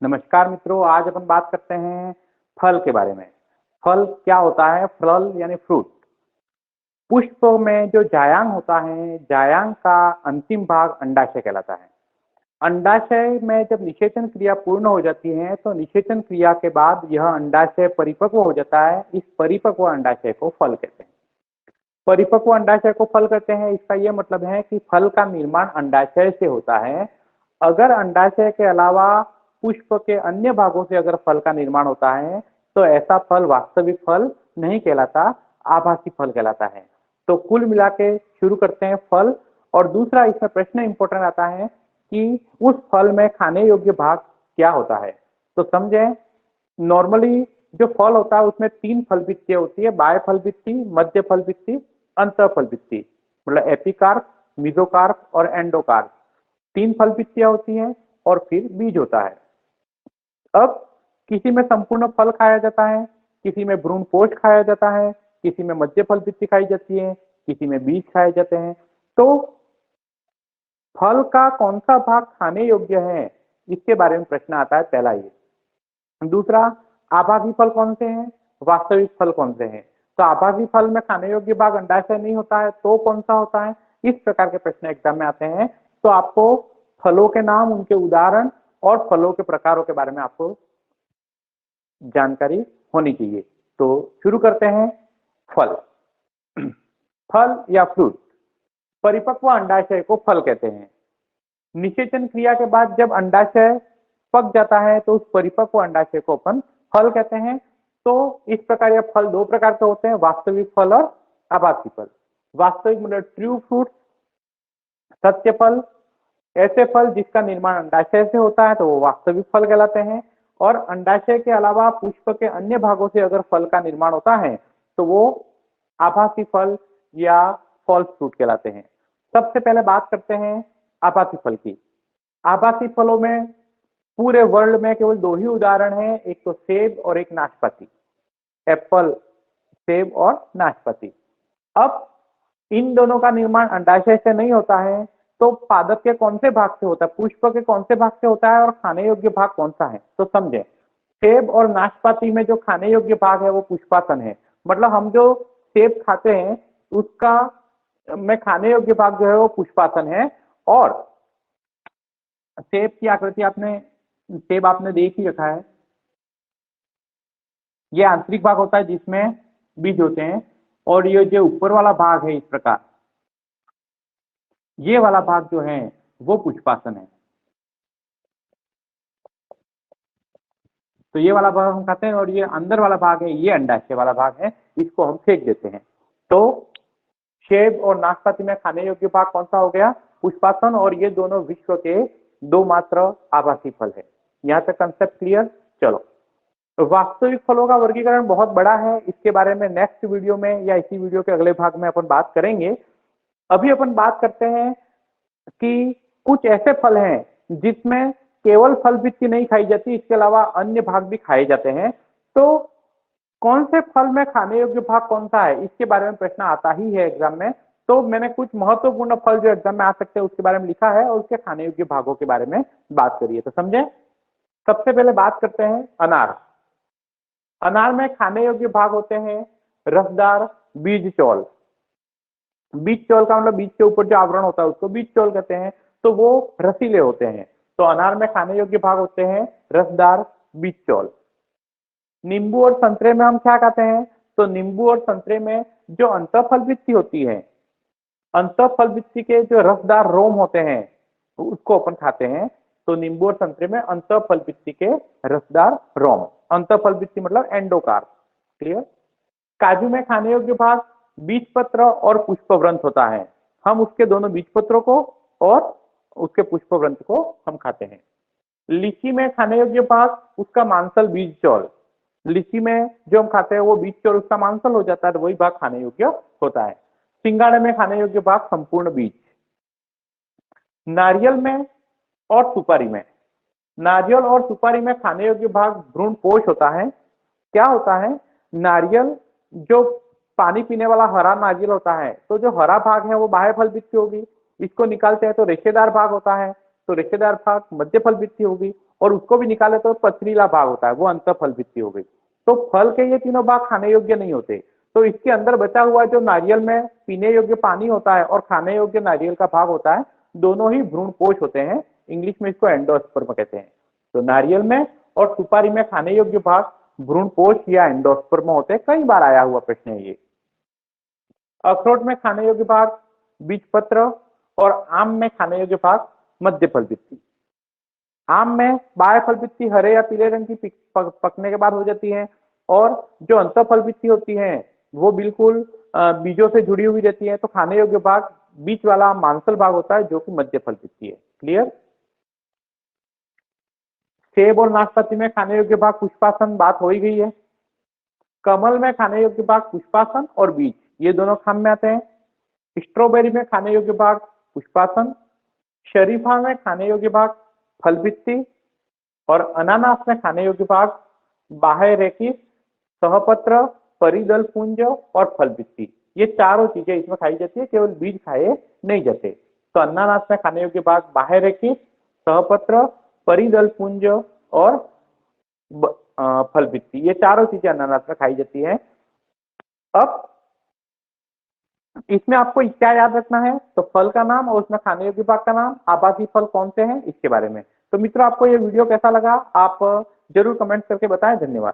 नमस्कार मित्रों, आज अपन बात करते हैं फल के बारे में। फल क्या होता है? फल यानी फ्रूट। पुष्प में जो जायांग होता है, जायांग का अंतिम भाग अंडाशय कहलाता है। अंडाशय में जब निषेचन क्रिया पूर्ण हो जाती है तो निषेचन क्रिया के बाद यह अंडाशय परिपक्व हो जाता है। इस परिपक्व अंडाशय को फल कहते हैं। परिपक्व अंडाशय को फल कहते हैं, इसका यह मतलब है कि फल का निर्माण अंडाशय से होता है। अगर अंडाशय के अलावा पुष्प के अन्य भागों से अगर फल का निर्माण होता है तो ऐसा फल वास्तविक फल नहीं कहलाता, आभासी फल कहलाता है। तो कुल मिला के शुरू करते हैं फल। और दूसरा इसमें प्रश्न इंपॉर्टेंट आता है कि उस फल में खाने योग्य भाग क्या होता है। तो समझें, नॉर्मली जो फल होता है उसमें 3 फल भित्तियां होती है: बाह्य फल भित्ति, मध्य फल भित्ति, अंतः फल भित्ति। मतलब एपिकार्प, मिजोकार्प और एंडोकार्प। 3 फल भित्तियां होती हैं और फिर बीज होता है। अब किसी में संपूर्ण फल खाया जाता है, किसी में भ्रूण पोष खाया जाता है, किसी में मध्य फल भित्ति खाई जाती है, किसी में बीज खाए जाते हैं। तो फल का कौन सा भाग खाने योग्य है, इसके बारे में प्रश्न आता है, पहला ये। दूसरा, आभासी फल कौन से हैं, वास्तविक फल कौन से हैं। तो आभासी फल में खाने योग्य भाग अंडाशय नहीं होता है तो कौन सा होता है। इस प्रकार के प्रश्न एग्जाम में आते हैं। तो आपको फलों के नाम, उनके उदाहरण और फलों के प्रकारों के बारे में आपको जानकारी होनी चाहिए। तो शुरू करते हैं। फल फल या फ्रूट। परिपक्व अंडाशय को फल कहते हैं। निषेचन क्रिया के बाद जब अंडाशय पक जाता है तो उस परिपक्व अंडाशय को अपन फल कहते हैं। तो इस प्रकार यह फल 2 प्रकार के होते हैं: वास्तविक फल और आभासी फल। वास्तविक मतलब ट्रू फ्रूट, सत्य फल। ऐसे फल जिसका निर्माण अंडाशय से होता है तो वो वास्तविक फल कहलाते हैं। और अंडाशय के अलावा पुष्प के अन्य भागों से अगर फल का निर्माण होता है तो वो आभासी फल या फॉल्स फ्रूट कहलाते हैं। सबसे पहले बात करते हैं आभासी फल की। आभासी फलों में पूरे वर्ल्ड में केवल 2 ही उदाहरण हैं, एक तो सेब और एक नाशपाती। एप्पल, सेब और नाशपाती। अब इन दोनों का निर्माण अंडाशय से नहीं होता है तो पादप के कौन से भाग से होता है, पुष्प के कौन से भाग से होता है और खाने योग्य भाग कौन सा है। तो समझे, सेब और नाशपाती में जो खाने योग्य भाग है वो पुष्पासन है। मतलब हम जो सेब खाते हैं उसका में खाने योग्य भाग जो है वो पुष्पासन है। और सेब की आकृति सेब आपने देख ही रखा है। ये आंतरिक भाग होता है जिसमें बीज होते हैं। और ये जो ऊपर वाला भाग है इस प्रकार, ये वाला भाग जो है वो पुष्पासन है। तो ये वाला भाग हम खाते हैं और ये अंदर वाला भाग है, ये अंडाशय वाला भाग है, इसको हम फेंक देते हैं। तो सेब और नाशपाती में खाने योग्य भाग कौन सा हो गया? पुष्पासन। और ये दोनों विश्व के 2 मात्र आभासी फल है। यहाँ तक कंसेप्ट क्लियर? चलो, वास्तविक फलों का वर्गीकरण बहुत बड़ा है, इसके बारे में नेक्स्ट वीडियो में या इसी वीडियो के अगले भाग में अपन बात करेंगे। अभी अपन बात करते हैं कि कुछ ऐसे फल हैं जिसमें केवल फल भित्ति नहीं खाई जाती, इसके अलावा अन्य भाग भी खाए जाते हैं। तो कौन से फल में खाने योग्य भाग कौन सा है, इसके बारे में प्रश्न आता ही है एग्जाम में। तो मैंने कुछ महत्वपूर्ण फल जो एग्जाम में आ सकते हैं उसके बारे में लिखा है और उसके खाने योग्य भागों के बारे में बात करिए। तो समझे, सबसे पहले बात करते हैं अनार। अनार में खाने योग्य भाग होते हैं रसदार बीज चौल। बीज चौल का मतलब बीज के ऊपर जो आवरण होता है उसको बीज चौल कहते हैं। तो वो रसीले होते हैं। तो अनार में खाने योग्य भाग होते हैं रसदार बीज चौल। नींबू और संतरे में हम क्या खाते हैं? तो नींबू और संतरे में जो अंतःफल भित्ति होती है, अंतःफल भित्ति के जो रसदार रोम होते हैं उसको अपन खाते हैं। तो नींबू और संतरे में अंतःफल भित्ति के रसदार रोम, अंतःफल भित्ति मतलब एंडोकार्प। क्लियर? काजू में खाने योग्य भाग बीज पत्र और पुष्पवृंत होता है। हम उसके दोनों बीज पत्रों को और उसके पुष्पवृंत को हम खाते हैं। लीची में खाने योग्य भाग उसका मांसल बीज चौल। लीची में जो हम खाते हैं वो बीज चौल उसका मांसल हो जाता है, तो वही भाग खाने योग्य होता है। सिंगाड़े में खाने योग्य भाग संपूर्ण बीज। नारियल में और सुपारी में, नारियल और सुपारी में खाने योग्य भाग भ्रूण पोष होता है। क्या होता है? नारियल जो पानी पीने वाला हरा नारियल होता है, तो जो हरा भाग है वो बाह्य फल भित्ति होगी। इसको निकालते हैं तो रेशेदार भाग होता है, तो रेशेदार भाग मध्य फल भित्ति होगी। और उसको भी निकाले तो पथरीला भाग होता है, वो अंतःफल भित्ति हो गई। तो फल के ये तीनों भाग खाने योग्य नहीं होते, तो इसके अंदर बचा हुआ जो नारियल में पीने योग्य पानी होता है और खाने योग्य नारियल का भाग होता है, दोनों ही भ्रूणपोष होते हैं। इंग्लिश में इसको एंडोस्पर्म कहते हैं। तो नारियल में और सुपारी में खाने योग्य भाग भ्रूणपोष या एंडोस्पर्म होते हैं। कई बार आया हुआ प्रश्न है ये। अखरोट में खाने योग्य भाग बीजपत्र और आम में खाने योग्य भाग मध्य फल भित्ति। आम में बाह्य फल भित्ति हरे या पीले रंग की पकने के बाद हो जाती है, और जो अंतःफल भित्ति होती है वो बिल्कुल बीजों से जुड़ी हुई रहती है। तो खाने योग्य भाग बीच वाला मांसल भाग होता है जो कि मध्य फल भित्ति है। क्लियर। सेब और नाशपाती में खाने योग्य भाग पुष्पासन, बात हो ही गई है। कमल में खाने योग्य भाग पुष्पासन और बीज, ये दोनों खाम में आते हैं। स्ट्रॉबेरी में खाने योग्य भाग पुष्पासन, शरीफा में खाने योग्य भाग फल भित्ति, और अनानास में खाने योग्य भाग बाह्य रेखित, सहपत्र, परिदल पुंज और फल भित्ति। ये चारों चीजें इसमें खाई जाती है, केवल बीज खाए नहीं जाते। तो अनानास में खाने योग्य भाग बाह्य रेखित, सहपत्र, परिदल पुंज और फल भित्ति, ये चारों चीजें अनानास में खाई जाती है। अब इसमें आपको क्या याद रखना है, तो फल का नाम और उसमें खाने योग्य भाग का नाम, आबादी फल कौन से हैं इसके बारे में। तो मित्रों, आपको ये वीडियो कैसा लगा आप जरूर कमेंट करके बताएं। धन्यवाद।